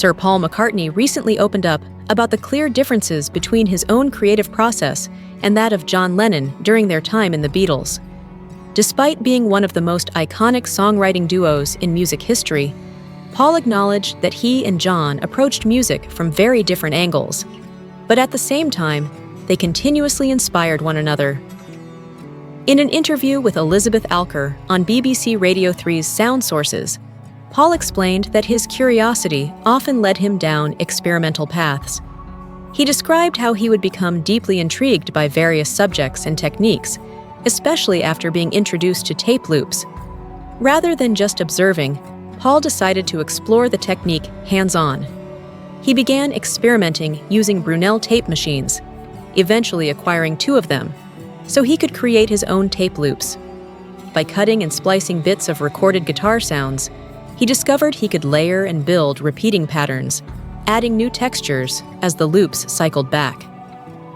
Sir Paul McCartney recently opened up about the clear differences between his own creative process and that of John Lennon during their time in the Beatles. Despite being one of the most iconic songwriting duos in music history, Paul acknowledged that he and John approached music from very different angles, but at the same time, they continuously inspired one another. In an interview with Elizabeth Alker on BBC Radio 3's Sound Sources, Paul explained that his curiosity often led him down experimental paths. He described how he would become deeply intrigued by various subjects and techniques, especially after being introduced to tape loops. Rather than just observing, Paul decided to explore the technique hands-on. He began experimenting using Brunel tape machines, eventually acquiring 2 of them, so he could create his own tape loops. By cutting and splicing bits of recorded guitar sounds, he discovered he could layer and build repeating patterns, adding new textures as the loops cycled back.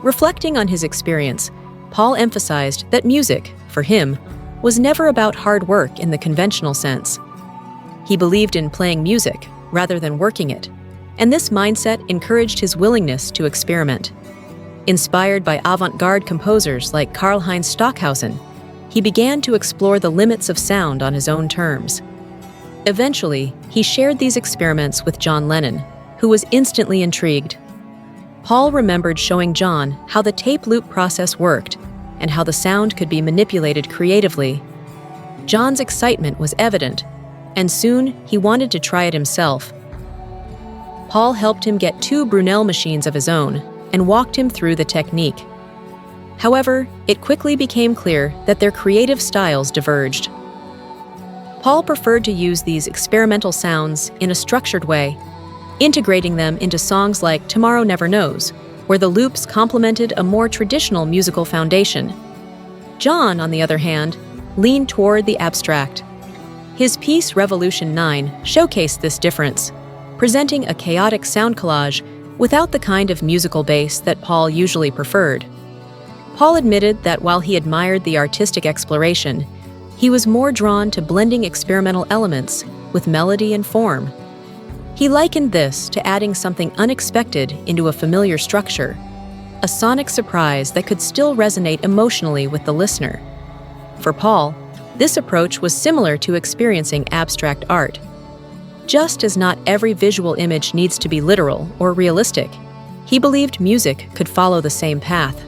Reflecting on his experience, Paul emphasized that music, for him, was never about hard work in the conventional sense. He believed in playing music rather than working it, and this mindset encouraged his willingness to experiment. Inspired by avant-garde composers like Karlheinz Stockhausen, he began to explore the limits of sound on his own terms. Eventually, he shared these experiments with John Lennon, who was instantly intrigued. Paul remembered showing John how the tape loop process worked and how the sound could be manipulated creatively. John's excitement was evident, and soon he wanted to try it himself. Paul helped him get 2 Brunel machines of his own and walked him through the technique. However, it quickly became clear that their creative styles diverged. Paul preferred to use these experimental sounds in a structured way, integrating them into songs like Tomorrow Never Knows, where the loops complemented a more traditional musical foundation. John, on the other hand, leaned toward the abstract. His piece Revolution 9 showcased this difference, presenting a chaotic sound collage without the kind of musical base that Paul usually preferred. Paul admitted that while he admired the artistic exploration, he was more drawn to blending experimental elements with melody and form. He likened this to adding something unexpected into a familiar structure, a sonic surprise that could still resonate emotionally with the listener. For Paul, this approach was similar to experiencing abstract art. Just as not every visual image needs to be literal or realistic, he believed music could follow the same path.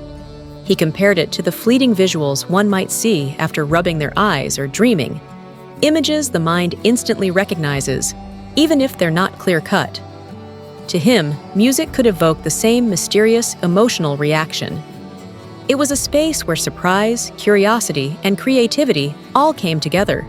He compared it to the fleeting visuals one might see after rubbing their eyes or dreaming, images the mind instantly recognizes, even if they're not clear-cut. To him, music could evoke the same mysterious, emotional reaction. It was a space where surprise, curiosity, and creativity all came together.